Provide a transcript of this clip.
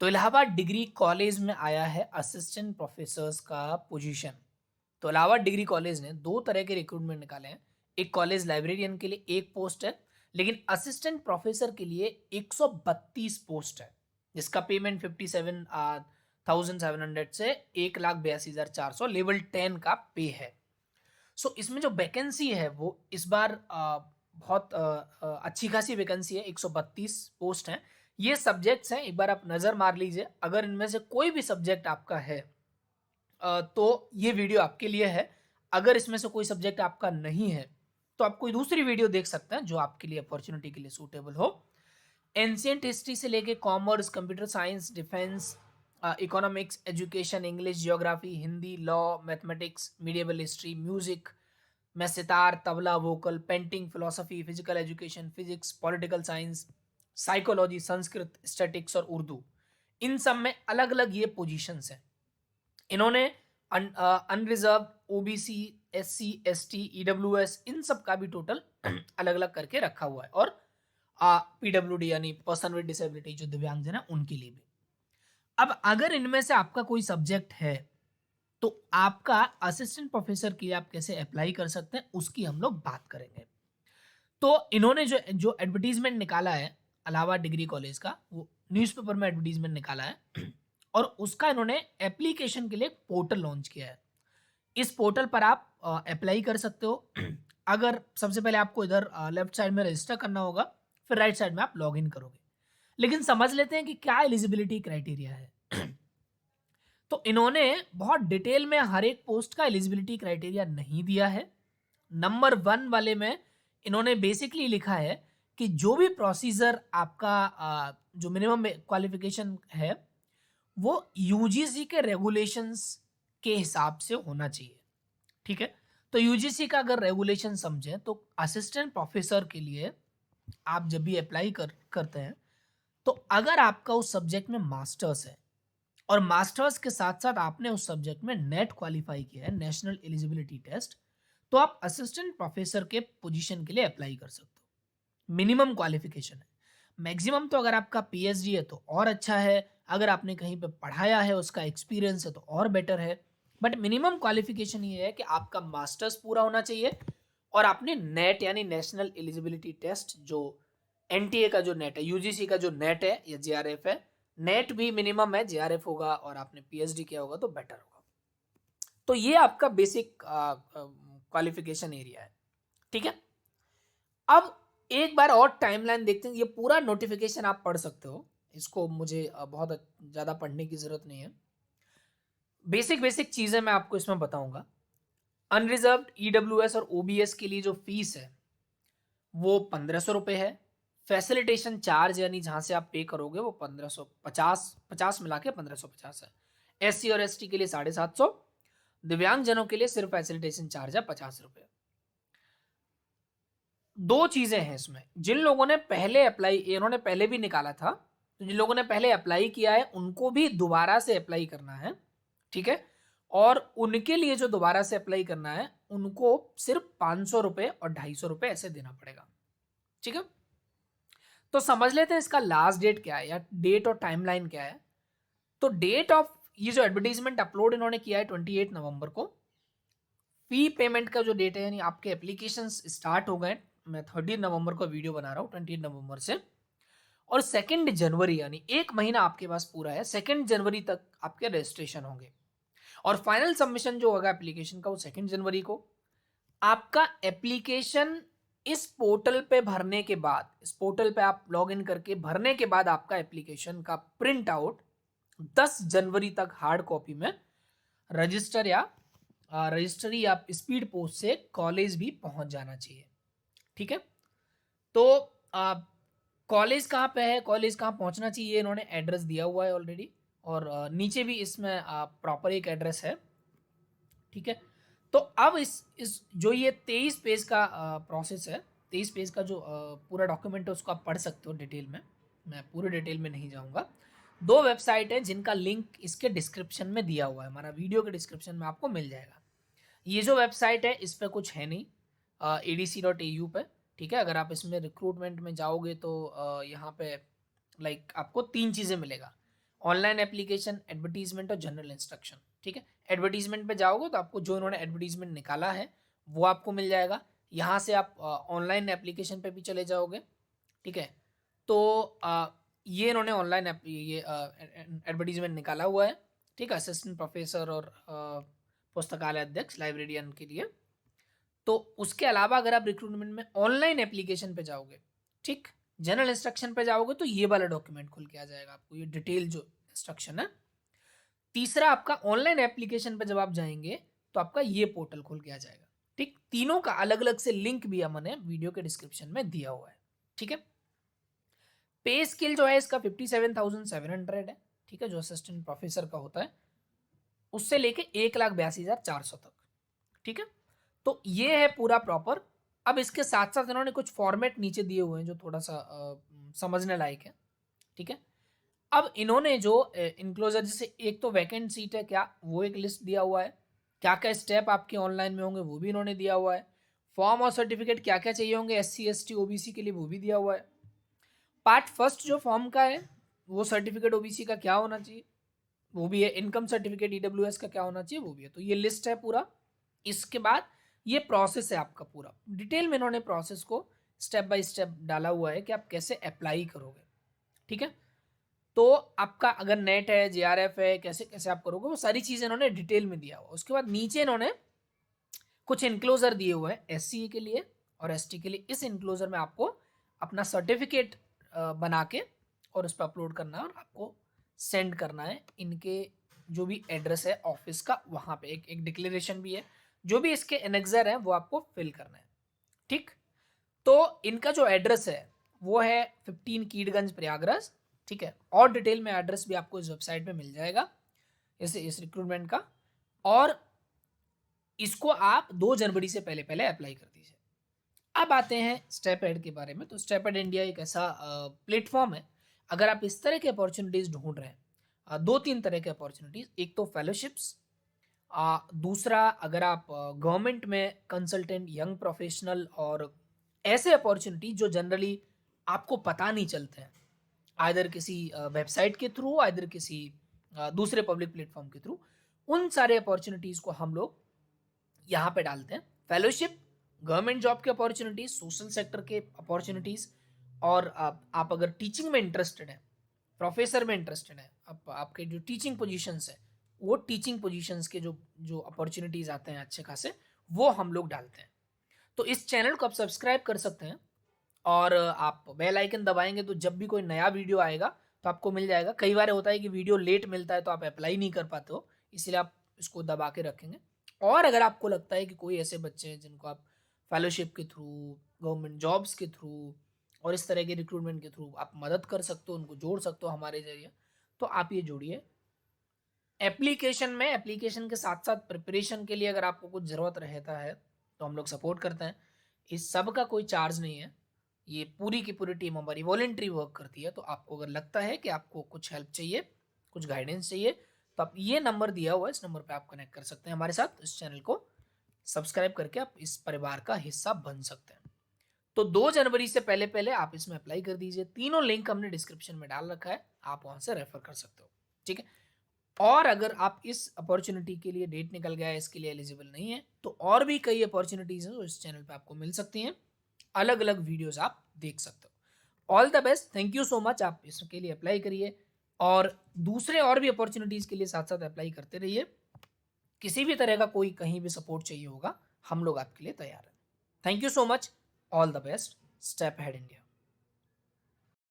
तो Allahabad degree college में आया है असिस्टेंट प्रोफेसर्स का पोजीशन। तो इलाहाबाद डिग्री कॉलेज ने दो तरह के रिक्रूटमेंट निकाले हैं। एक कॉलेज लाइब्रेरियन के लिए एक पोस्ट है, लेकिन असिस्टेंट प्रोफेसर के लिए 132 पोस्ट है, जिसका पेमेंट 57,700 से 1,82,400 लेवल 10 का पे है। सो इसमें जो वैकेंसी है वो इस बार बहुत अच्छी खासी वैकेंसी है। 132 पोस्ट हैं। ये सब्जेक्ट्स हैं, एक बार आप नज़र मार लीजिए। अगर इनमें से कोई भी सब्जेक्ट आपका है तो ये वीडियो आपके लिए है। अगर इसमें से कोई सब्जेक्ट आपका नहीं है तो आप कोई दूसरी वीडियो देख सकते हैं जो आपके लिए अपॉर्चुनिटी के लिए सूटेबल हो। एंशियंट हिस्ट्री से लेके commerce, computer science, defence, economics, education, English, geography, Hindi, law, mathematics, medieval history, music में sitar, tabla, vocal, painting, philosophy, physical education, physics, political science, psychology, Sanskrit, statics और उर्दू, इन सब में अलग अलग ये पोजीशंस हैं। इन्होंने unreserved, OBC, SC, ST, EWS, इन सब का भी टोटल अलग अलग करके रखा हुआ है, और पीडब्ल्यूडी यानी पर्सन विद डिसेबिलिटी जो दिव्यांगजन है उनके लिए भी। अब अगर इनमें से आपका कोई सब्जेक्ट है तो आपका असिस्टेंट प्रोफेसर के लिए आप कैसे अप्लाई कर सकते हैं उसकी हम लोग बात करेंगे। तो इन्होंने जो जो एडवर्टीजमेंट निकाला है इलाहाबाद डिग्री कॉलेज का, वो न्यूज़पेपर में एडवर्टीजमेंट निकाला है और उसका इन्होंने एप्लीकेशन के लिए एक पोर्टल लॉन्च किया है। इस पोर्टल पर आप अप्लाई कर सकते हो। अगर सबसे पहले आपको इधर लेफ्ट साइड में रजिस्टर करना होगा, फिर राइट साइड में आप लॉग इन करोगे। लेकिन समझ लेते हैं कि क्या एलिजिबिलिटी क्राइटेरिया है। तो इन्होंने बहुत डिटेल में हर एक पोस्ट का एलिजिबिलिटी क्राइटेरिया नहीं दिया है। नंबर 1 वाले में इन्होंने बेसिकली लिखा है कि जो भी प्रोसीजर आपका जो मिनिमम क्वालिफिकेशन है वो यूजीसी के रेगुलेशंस के हिसाब से होना चाहिए। ठीक है, तो यूजीसी का अगर रेगुलेशन समझें तो असिस्टेंट प्रोफेसर के लिए आप जब भी अप्लाई करते हैं तो अगर आपका उस सब्जेक्ट में मास्टर्स है और मास्टर्स के साथ साथ आपने उस सब्जेक्ट में नेट क्वालिफाई किया है, नेशनल एलिजिबिलिटी टेस्ट, तो आप असिस्टेंट प्रोफेसर के पोजीशन के लिए अप्लाई कर सकते हो। मिनिमम क्वालिफिकेशन है। मैक्सिमम तो अगर आपका पीएचडी है तो और अच्छा है, अगर आपने कहीं पे पढ़ाया है, उसका एक्सपीरियंस है तो और बेटर है। बट मिनिमम क्वालिफिकेशन ये है कि आपका मास्टर्स पूरा होना चाहिए और आपने नेट यानी नेशनल एलिजिबिलिटी टेस्ट, जो एनटीए का जो नेट है, यूजीसी का जो नेट है या जेआरएफ है, नेट भी मिनिमम है, जेआरएफ होगा और आपने पीएचडी किया होगा तो बेटर होगा। तो ये आपका बेसिक क्वालिफिकेशन एरिया है। ठीक है, अब एक बार और टाइमलाइन देखते हैं। ये पूरा नोटिफिकेशन आप पढ़ सकते हो, इसको मुझे बहुत ज़्यादा पढ़ने की ज़रूरत नहीं है। बेसिक बेसिक चीज़ें मैं आपको इसमें बताऊंगा। अनरिजर्व्ड, ईडब्ल्यूएस और ओबीएस के लिए जो फीस है वो 1,500 रुपये है। फैसिलिटेशन चार्ज यानी जहाँ से आप पे करोगे वो 1,550 मिला के 1,550 है। एससी और एसटी के लिए 750। दिव्यांगजनों के लिए सिर्फ फैसिलिटेशन चार्ज है 50 रुपये। दो चीजें हैं इसमें। जिन लोगों ने पहले अप्लाई, इन्होंने पहले भी निकाला था, तो जिन लोगों ने पहले अप्लाई किया है उनको भी दोबारा से अप्लाई करना है। ठीक है, और उनके लिए जो दोबारा से अप्लाई करना है उनको सिर्फ 500 रुपये और 250 रुपये ऐसे देना पड़ेगा। ठीक है, तो समझ लेते हैं इसका लास्ट डेट क्या है या डेट और टाइमलाइन क्या है। तो डेट ऑफ ये जो एडवर्टीजमेंट अपलोड इन्होंने किया है 28 नवंबर को। फी पेमेंट का जो डेट है यानी आपके एप्लीकेशन स्टार्ट हो गए, मैं 30 नवंबर को वीडियो बना रहा हूँ 28 नवंबर से, और 2 जनवरी यानी एक महीना आपके पास पूरा है, 2 जनवरी तक आपके रजिस्ट्रेशन होंगे और फाइनल सबमिशन जो होगा एप्लीकेशन का वो 2 जनवरी को। आपका एप्लीकेशन इस पोर्टल पे भरने के बाद, इस पोर्टल पे आप लॉग इन करके भरने के बाद आपका एप्लीकेशन का प्रिंट आउट 10 जनवरी तक हार्ड कॉपी में रजिस्टर या रजिस्ट्री या स्पीड पोस्ट से कॉलेज भी पहुंच जाना चाहिए। ठीक है, तो कॉलेज कहाँ पे है, कॉलेज कहाँ पहुंचना चाहिए, इन्होंने एड्रेस दिया हुआ है ऑलरेडी, और नीचे भी इसमें प्रॉपर एक एड्रेस है। ठीक है, तो अब इस जो ये 23 पेज का प्रोसेस है, 23 पेज का जो पूरा डॉक्यूमेंट है उसको आप पढ़ सकते हो डिटेल में। मैं पूरे डिटेल में नहीं जाऊंगा। 2 वेबसाइट है जिनका लिंक इसके डिस्क्रिप्शन में दिया हुआ है, हमारा वीडियो के डिस्क्रिप्शन में आपको मिल जाएगा। ये जो वेबसाइट है इस पर कुछ है नहीं, adc.au पे। ठीक है, अगर आप इसमें रिक्रूटमेंट में जाओगे तो यहाँ पे लाइक आपको 3 चीज़ें मिलेगा। ऑनलाइन एप्लीकेशन, एडवर्टीजमेंट और जनरल इंस्ट्रक्शन। ठीक है, एडवर्टीजमेंट पे जाओगे तो आपको जो इन्होंने एडवर्टीजमेंट निकाला है वो आपको मिल जाएगा। यहाँ से आप ऑनलाइन एप्लीकेशन पे भी चले जाओगे। ठीक है, तो ये इन्होंने ऑनलाइन ये एडवर्टीजमेंट निकाला हुआ है। ठीक है, असिस्टेंट प्रोफेसर और पुस्तकालय अध्यक्ष लाइब्रेरियन के लिए। तो उसके अलावा अगर आप रिक्रूटमेंट में ऑनलाइन एप्लीकेशन पे जाओगे, ठीक, जनरल इंस्ट्रक्शन पे जाओगे तो ये वाला डॉक्यूमेंट खुल के आ जाएगा आपको, ये डिटेल जो इंस्ट्रक्शन है। तीसरा आपका ऑनलाइन एप्लीकेशन पे जब आप जाएंगे तो आपका ये पोर्टल खुल के आ जाएगा। ठीक, तीनों का अलग अलग से लिंक भी हमने वीडियो के डिस्क्रिप्शन में दिया हुआ है। ठीक है, पे स्किल जो है इसका 57,700 है। ठीक है, जो असिस्टेंट प्रोफेसर का होता है उससे लेके 1,82,400 तक। ठीक है, तो ये है पूरा प्रॉपर। अब इसके साथ साथ इन्होंने कुछ फॉर्मेट नीचे दिए हुए हैं जो थोड़ा सा समझने लायक है। ठीक है, अब इन्होंने जो इनक्लोजर, जैसे एक तो वैकेंट सीट है क्या, वो एक लिस्ट दिया हुआ है। क्या क्या स्टेप आपके ऑनलाइन में होंगे वो भी इन्होंने दिया हुआ है। फॉर्म और सर्टिफिकेट क्या क्या चाहिए होंगे SC ST OBC के लिए वो भी दिया हुआ है। पार्ट फर्स्ट जो फॉर्म का है वो सर्टिफिकेट OBC का क्या होना चाहिए वो भी है। इनकम सर्टिफिकेट EWS का क्या होना चाहिए वो भी है। तो ये लिस्ट है पूरा। इसके बाद ये प्रोसेस है आपका पूरा डिटेल में इन्होंने प्रोसेस को स्टेप बाय स्टेप डाला हुआ है कि आप कैसे अप्लाई करोगे। ठीक है, तो आपका अगर नेट है, JRF है, कैसे कैसे आप करोगे वो सारी चीज़ें इन्होंने डिटेल में दिया हुआ। उसके बाद नीचे इन्होंने कुछ इनक्लोजर दिए हुए हैं SC के लिए और ST के लिए। इस इनक्लोजर में आपको अपना सर्टिफिकेट बना के और उस पर अपलोड करना है और आपको सेंड करना है इनके जो भी एड्रेस है ऑफिस का, वहाँ पे एक डिक्लेरेशन भी है। जो भी इसके एनेक्सर है वो आपको फिल करना है। ठीक, तो इनका जो एड्रेस है वो है 15 कीडगंज प्रयागराज। ठीक है, और डिटेल में एड्रेस भी आपको इस वेबसाइट पे मिल जाएगा इस रिक्रूटमेंट का। और इसको आप 2 जनवरी से पहले पहले अप्लाई कर दीजिए। अब आते हैं स्टेप एड के बारे में। तो स्टेप एड इंडिया एक ऐसा प्लेटफॉर्म है, अगर आप इस तरह के अपॉर्चुनिटीज़ ढूंढ रहे हैं, 2-3 तरह के अपॉर्चुनिटीज़। एक तो फेलोशिप्स, दूसरा अगर आप गवर्नमेंट में कंसल्टेंट, यंग प्रोफेशनल और ऐसे अपॉर्चुनिटी जो जनरली आपको पता नहीं चलते हैं, आइदर किसी वेबसाइट के थ्रू, आइदर किसी दूसरे पब्लिक प्लेटफॉर्म के थ्रू, उन सारे अपॉर्चुनिटीज़ को हम लोग यहाँ पे डालते हैं। फेलोशिप, गवर्नमेंट जॉब के अपॉर्चुनिटीज़, सोशल सेक्टर के अपॉर्चुनिटीज़, और आप अगर टीचिंग में इंटरेस्टेड हैं, प्रोफेसर में इंटरेस्टेड हैं, आपके जो टीचिंग पोजीशंस है वो टीचिंग पोजीशंस के जो अपॉर्चुनिटीज़ आते हैं अच्छे खासे, वो हम लोग डालते हैं। तो इस चैनल को आप सब्सक्राइब कर सकते हैं और आप बेल आइकन दबाएंगे तो जब भी कोई नया वीडियो आएगा तो आपको मिल जाएगा। कई बार होता है कि वीडियो लेट मिलता है तो आप अप्लाई नहीं कर पाते हो, इसलिए आप इसको दबा के रखेंगे। और अगर आपको लगता है कि कोई ऐसे बच्चे हैं जिनको आप फेलोशिप के थ्रू, गवर्नमेंट जॉब्स के थ्रू और इस तरह के रिक्रूटमेंट के थ्रू आप मदद कर सकते हो, उनको जोड़ सकते हो हमारे जरिए, तो आप ये जोड़िए। एप्लीकेशन के साथ साथ प्रिपरेशन के लिए अगर आपको कुछ ज़रूरत रहता है तो हम लोग सपोर्ट करते हैं। इस सब का कोई चार्ज नहीं है, ये पूरी की पूरी टीम हमारी वॉलेंट्री वर्क करती है। तो आपको अगर लगता है कि आपको कुछ हेल्प चाहिए, कुछ गाइडेंस चाहिए, तो आप ये नंबर दिया हुआ है, इस नंबर पे आप कनेक्ट कर सकते हैं हमारे साथ। इस चैनल को सब्सक्राइब करके आप इस परिवार का हिस्सा बन सकते हैं। तो 2 जनवरी से पहले पहले आप इसमें अप्लाई कर दीजिए। तीनों लिंक हमने डिस्क्रिप्शन में डाल रखा है, आप वहाँ से रेफर कर सकते हो। ठीक है, और अगर आप इस अपॉर्चुनिटी के लिए, डेट निकल गया है इसके लिए एलिजिबल नहीं है, तो और भी कई अपॉर्चुनिटीज़ हैं जो इस चैनल पे आपको मिल सकती हैं। अलग अलग वीडियोस आप देख सकते हो। All the best, thank you so much. आप इसके लिए अप्लाई करिए और दूसरे और भी अपॉर्चुनिटीज़ के लिए साथ साथ अप्लाई करते रहिए। किसी भी तरह का कोई कहीं भी सपोर्ट चाहिए होगा, हम लोग आपके लिए तैयार हैं। Thank you so much. All the best. Step ahead India.